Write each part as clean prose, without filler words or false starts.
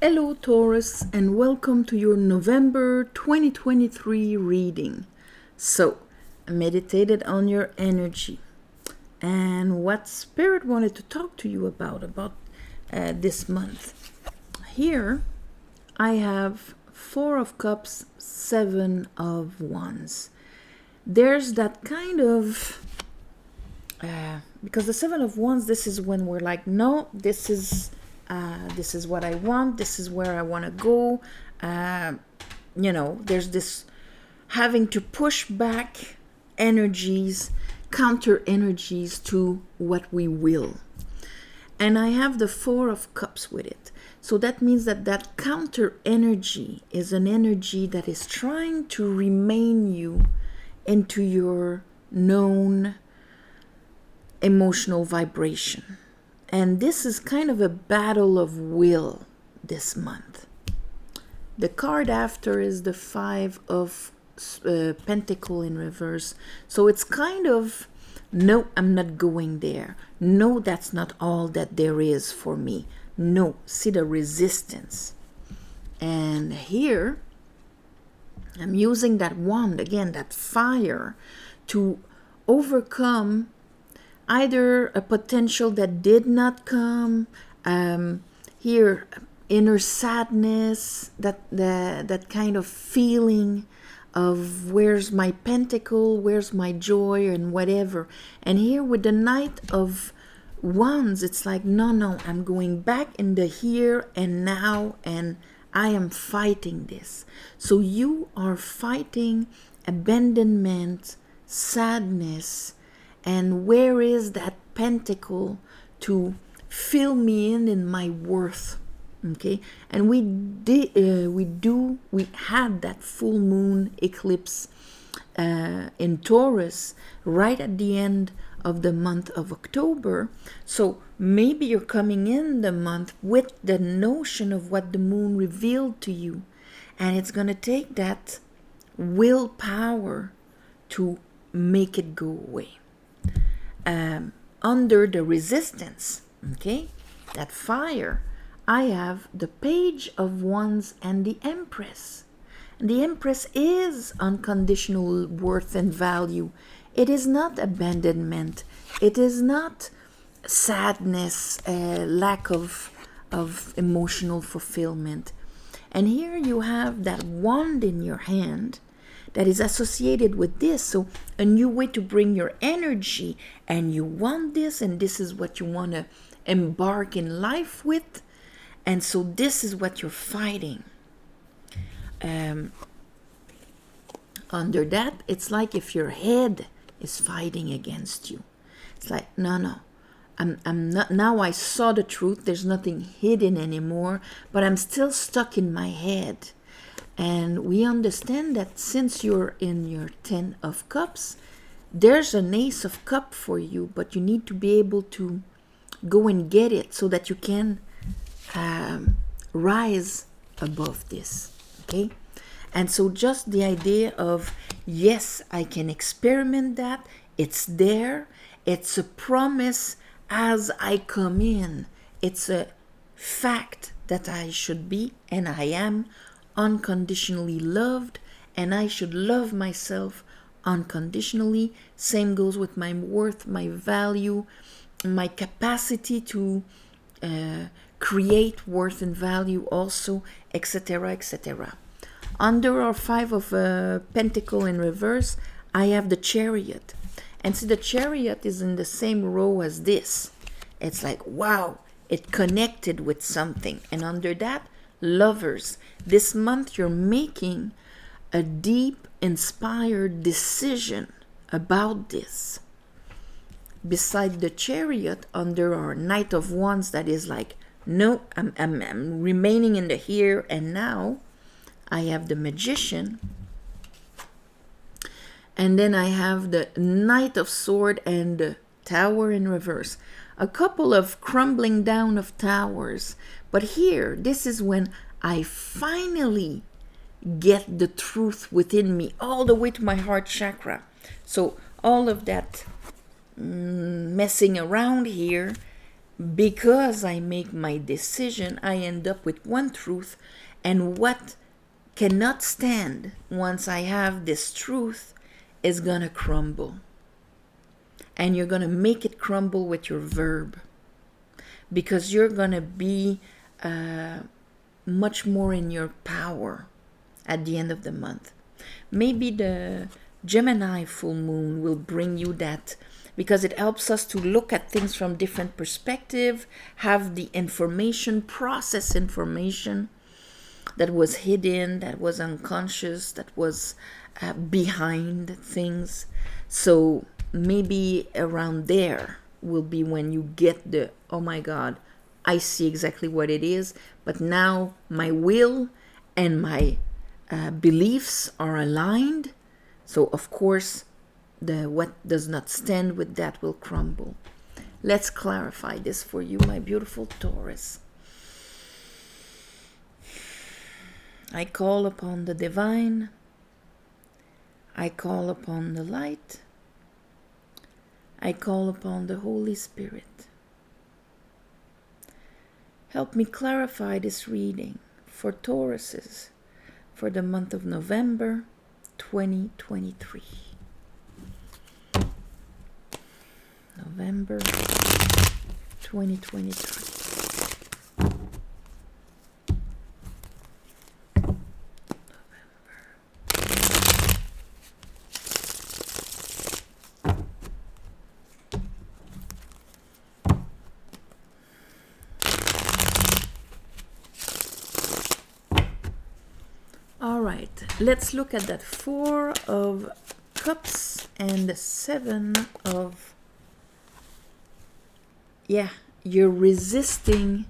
Hello Taurus and welcome to your November 2023 reading. So, I meditated on your energy and what Spirit wanted to talk to you about this month. Here, I have 4 of Cups, 7 of Wands. There's that kind of... because the 7 of Wands, this is when we're like, no, this is what I want, this is where I want to go. There's this having to push back energies, counter energies to what we will. And I have the 4 of Cups with it. So that means that counter energy is an energy that is trying to remain you into your known emotional vibration. And this is kind of a battle of will this month. The card after is the 5 of Pentacle in reverse. So it's kind of, no, I'm not going there. No, that's not all that there is for me. No, see the resistance. And here, I'm using that wand, again, that fire, to overcome either a potential that did not come, here, inner sadness, that kind of feeling of where's my pentacle, where's my joy, and whatever. And here with the Knight of Wands, it's like, no, I'm going back in the here and now, and I am fighting this. So you are fighting abandonment, sadness, and where is that pentacle to fill me in my worth? Okay, and we had that full moon eclipse in Taurus right at the end of the month of October. So maybe you're coming in the month with the notion of what the moon revealed to you, and it's going to take that willpower to make it go away. Under the resistance, okay, that fire, I have the Page of Wands and the Empress. And the Empress is unconditional worth and value. It is not abandonment. It is not sadness, lack of emotional fulfillment. And here you have that wand in your hand that is associated with this. So a new way to bring your energy, and you want this, and this is what you want to embark in life with, and so this is what you're fighting. Under that, it's like if your head is fighting against you. It's like, no, I'm not, now I saw the truth, there's nothing hidden anymore, but I'm still stuck in my head. And we understand that since you're in your 10 of Cups, there's an Ace of Cups for you, but you need to be able to go and get it so that you can rise above this, okay? And so just the idea of, yes, I can experiment that, it's there, it's a promise as I come in, it's a fact that I should be, and I am, unconditionally loved, and I should love myself unconditionally. Same goes with my worth, my value, my capacity to create worth and value also, etc., etc. Under our 5 of Pentacle in reverse, I have the Chariot. And see, the Chariot is in the same row as this. It's like, wow, it connected with something. And under that, Lovers. This month you're making a deep, inspired decision about this. Beside the Chariot, under our Knight of Wands, that is like, no, I'm remaining in the here and now, I have the Magician. And then I have the Knight of Swords and the Tower in reverse. A couple of crumbling down of towers. But here, this is when I finally get the truth within me, all the way to my heart chakra. So all of that messing around here because I make my decision, I end up with one truth, and what cannot stand once I have this truth is gonna crumble. And you're gonna make it crumble with your verb, because you're gonna be much more in your power at the end of the month. Maybe the Gemini full moon will bring you that, because it helps us to look at things from different perspective, have the information, process information that was hidden, that was unconscious, that was behind things. So maybe around there will be when you get the, oh my God, I see exactly what it is, but now my will and my beliefs are aligned. So of course, the what does not stand with that will crumble. Let's clarify this for you, my beautiful Taurus. I call upon the divine. I call upon the light. I call upon the Holy Spirit. Help me clarify this reading for Tauruses for the month of November 2023. November 2023. All right, let's look at that 4 of Cups and the 7 of... Yeah, you're resisting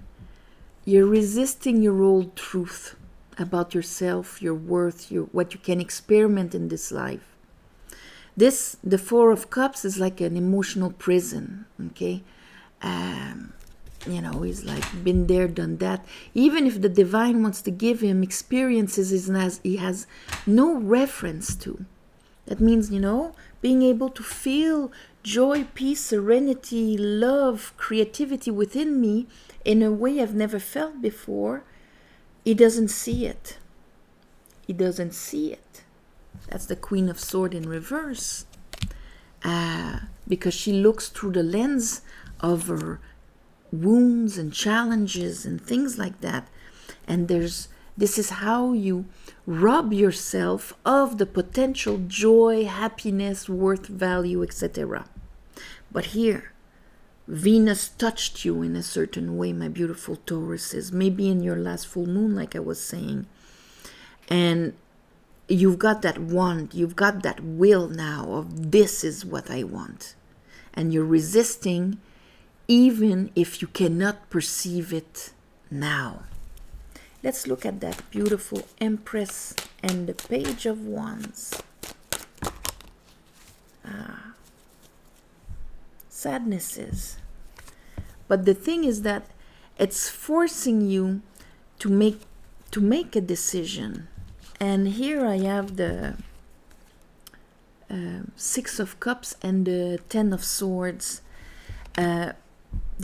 your old truth about yourself, your worth, what you can experiment in this life. The 4 of Cups is like an emotional prison, okay? He's like been there, done that. Even if the divine wants to give him experiences he has no reference to. That means, being able to feel joy, peace, serenity, love, creativity within me in a way I've never felt before. He doesn't see it. He doesn't see it. That's the Queen of Swords in reverse. Because she looks through the lens of her wounds and challenges and things like that. And this is how you rob yourself of the potential joy, happiness, worth, value, etc. But here, Venus touched you in a certain way, my beautiful Tauruses, maybe in your last full moon, like I was saying. And you've got that want, you've got that will now of this is what I want. And you're resisting even if you cannot perceive it now. Let's look at that beautiful Empress and the Page of Wands. Sadnesses. But the thing is that it's forcing you to make a decision. And here I have the 6 of Cups and the 10 of Swords. The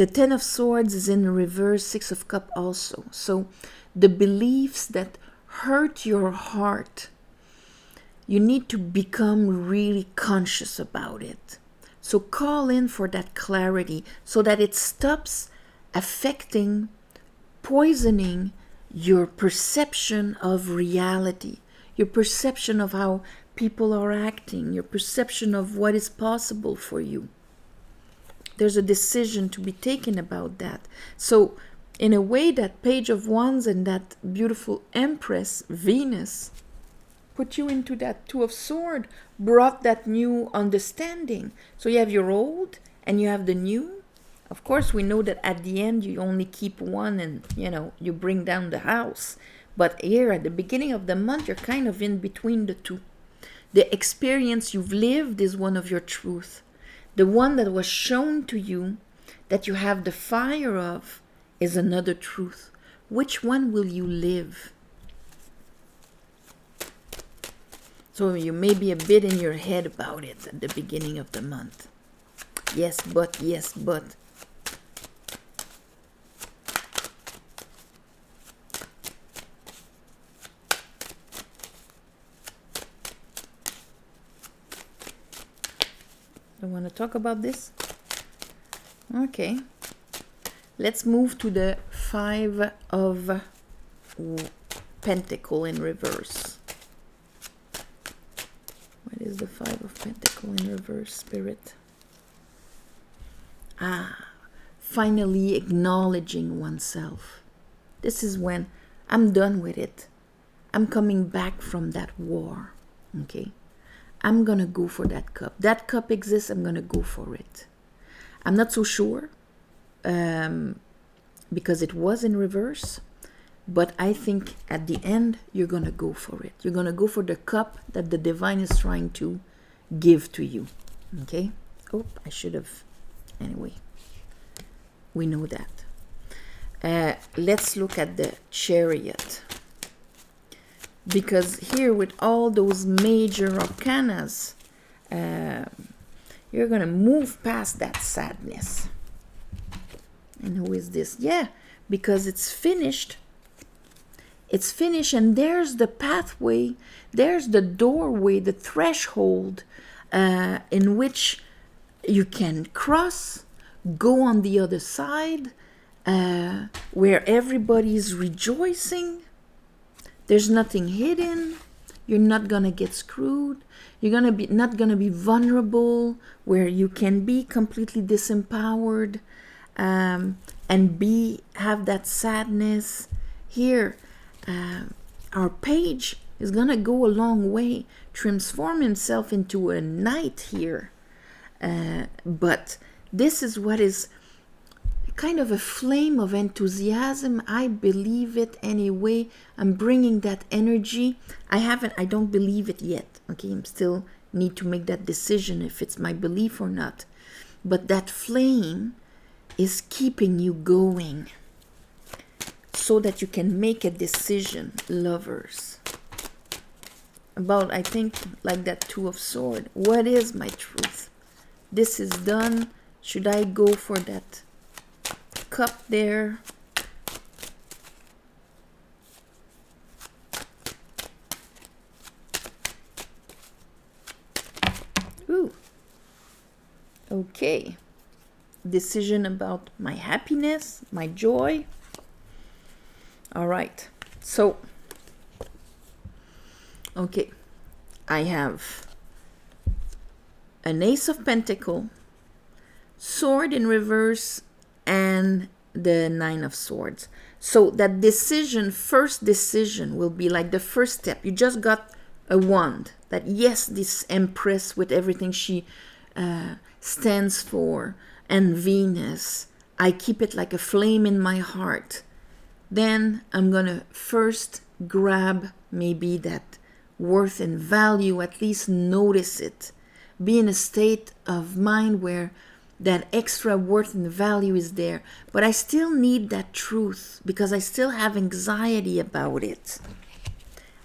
10 of Swords is in reverse, 6 of Cups also. So the beliefs that hurt your heart, you need to become really conscious about it. So call in for that clarity so that it stops affecting, poisoning your perception of reality, your perception of how people are acting, your perception of what is possible for you. There's a decision to be taken about that. So in a way, that Page of Wands and that beautiful Empress, Venus, put you into that 2 of Swords, brought that new understanding. So you have your old and you have the new. Of course, we know that at the end you only keep one and, you bring down the house. But here at the beginning of the month, you're kind of in between the two. The experience you've lived is one of your truth. The one that was shown to you, that you have the fire of, is another truth. Which one will you live? So you may be a bit in your head about it at the beginning of the month. Yes, but. want to talk about this? Okay. Let's move to the 5 of Pentacle in reverse. What is the 5 of Pentacle in reverse, Spirit? Finally acknowledging oneself. This is when I'm done with it. I'm coming back from that war. Okay? I'm gonna go for that cup. That cup exists, I'm gonna go for it. I'm not so sure because it was in reverse, but I think at the end you're gonna go for it. You're gonna go for the cup that the divine is trying to give to you. Okay? Oh, I should have. Anyway, we know that. Let's look at the Chariot. Because here with all those major arcanas, you're going to move past that sadness. And who is this? Yeah, because it's finished. It's finished, and there's the pathway, there's the doorway, the threshold in which you can cross, go on the other side, where everybody's rejoicing. There's nothing hidden. You're not gonna get screwed. You're not gonna be vulnerable, where you can be completely disempowered and have that sadness. Here, our page is gonna go a long way, transform himself into a knight here. But this is what is kind of a flame of enthusiasm. I believe it anyway. I'm bringing that energy. I don't believe it yet. Okay, I'm still need to make that decision if it's my belief or not. But that flame is keeping you going so that you can make a decision, lovers. About, I think, like that 2 of Swords. What is my truth? This is done. Should I go for that cup there? Ooh. Okay. Decision about my happiness, my joy. All right. So, okay. I have an Ace of Pentacles, Sword in reverse, and the 9 of Swords. So that decision, first decision, will be like the first step. You just got a wand. That yes, this Empress with everything she stands for, and Venus, I keep it like a flame in my heart. Then I'm gonna first grab maybe that worth and value, at least notice it. Be in a state of mind where that extra worth and value is there. But I still need that truth because I still have anxiety about it.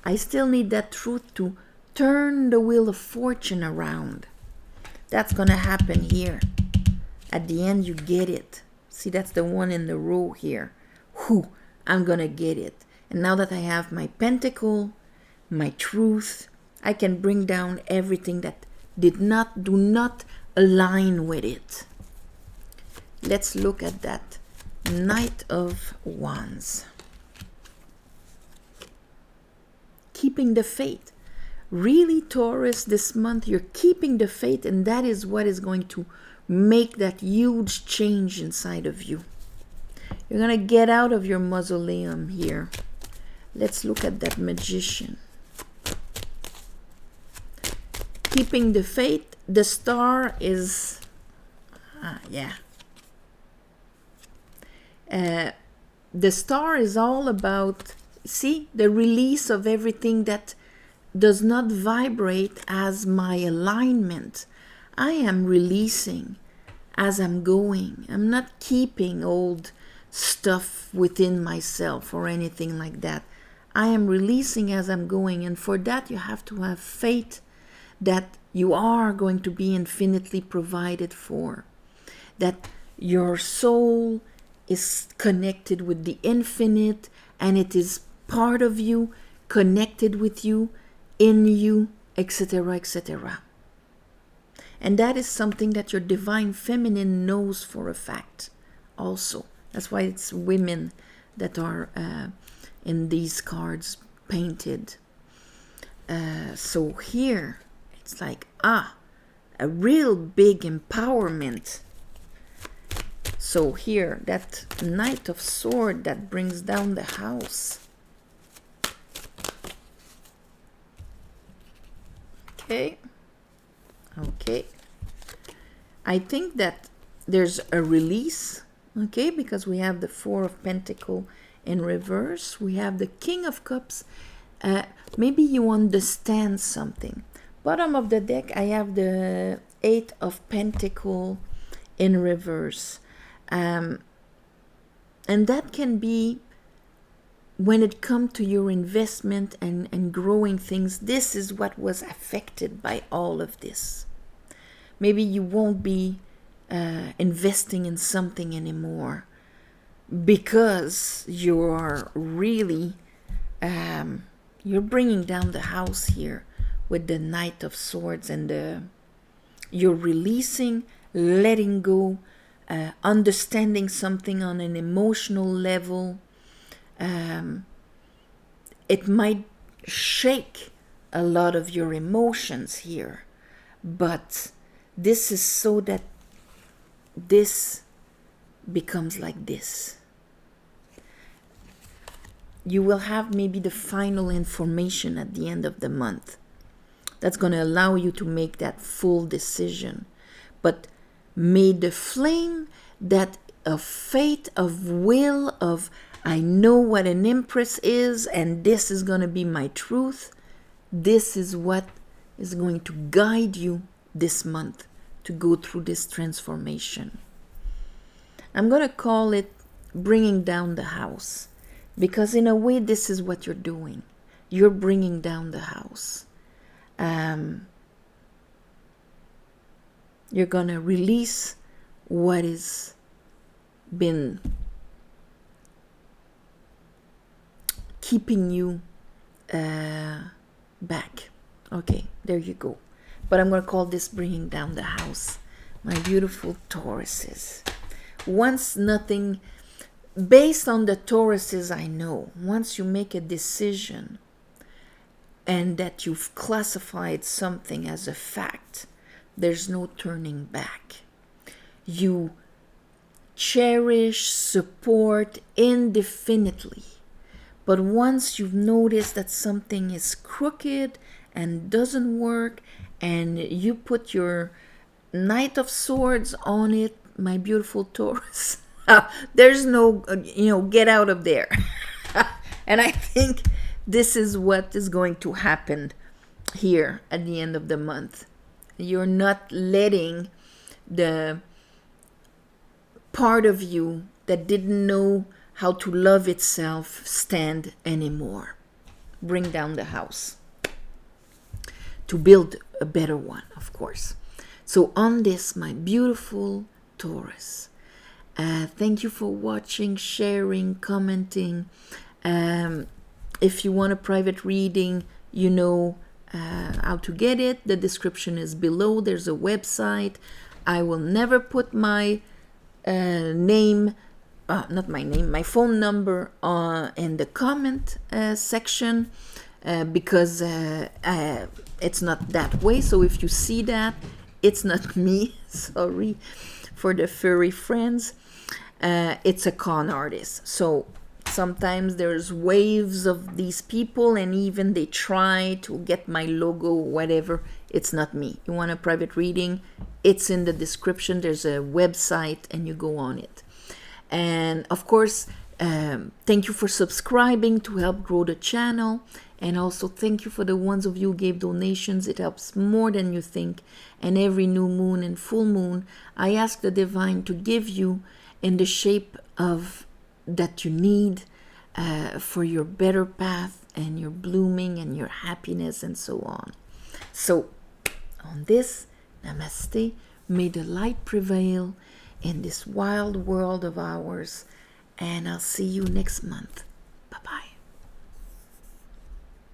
I still need that truth to turn the wheel of fortune around. That's going to happen here. At the end, you get it. See, that's the one in the row here. Whew, I'm going to get it. And now that I have my pentacle, my truth, I can bring down everything that do not align with it. Let's look at that Knight of Wands. Keeping the faith. Really, Taurus, this month you're keeping the faith, and that is what is going to make that huge change inside of you. You're going to get out of your mausoleum here. Let's look at that Magician. Keeping the faith. The star is, the star is all about, see, the release of everything that does not vibrate as my alignment. I am releasing as I'm going. I'm not keeping old stuff within myself or anything like that. I am releasing as I'm going, and for that you have to have faith that you are going to be infinitely provided for, that your soul is connected with the infinite, and it is part of you, connected with you, in you, etc., etc. And that is something that your divine feminine knows for a fact also. That's why it's women that are in these cards painted. So here, it's like, a real big empowerment. So here, that Knight of Swords that brings down the house. Okay. I think that there's a release, okay, because we have the Four of Pentacles in reverse. We have the King of Cups. Maybe you understand something. Bottom of the deck, I have the Eight of Pentacles in reverse. And that can be when it comes to your investment and growing things. This is what was affected by all of this. Maybe you won't be investing in something anymore because you are really, you're bringing down the house here with the Knight of Swords, and you're releasing, letting go, understanding something on an emotional level. It might shake a lot of your emotions here, but this is so that this becomes like this. You will have maybe the final information at the end of the month that's going to allow you to make that full decision. But may the flame that of faith, of will, of I know what an empress is, and this is going to be my truth. This is what is going to guide you this month to go through this transformation. I'm going to call it bringing down the house, because in a way this is what you're doing. You're bringing down the house. You're going to release what has been keeping you back. Okay, there you go. But I'm going to call this bringing down the house. My beautiful Tauruses. Once nothing, based on the Tauruses I know, once you make a decision and that you've classified something as a fact, there's no turning back. You cherish, support indefinitely. But once you've noticed that something is crooked and doesn't work, and you put your Knight of Swords on it, my beautiful Taurus, there's no, get out of there. And I think this is what is going to happen here at the end of the month. You're not letting the part of you that didn't know how to love itself stand anymore. Bring down the house to build a better one, of course. So on this, my beautiful Taurus, thank you for watching, sharing, commenting. If you want a private reading, you know how to get it. The description is below. There's a website. I will never put my name, my phone number in the comment section because it's not that way. So if you see that, it's not me. Sorry for the furry friends. It's a con artist. So sometimes there's waves of these people, and even they try to get my logo, whatever. It's not me. You want a private reading? It's in the description. There's a website, and you go on it. And of course, thank you for subscribing to help grow the channel. And also thank you for the ones of you who gave donations. It helps more than you think. And every new moon and full moon, I ask the divine to give you in the shape of that you need for your better path and your blooming and your happiness and so on. So on this, namaste. May the light prevail in this wild world of ours. And I'll see you next month.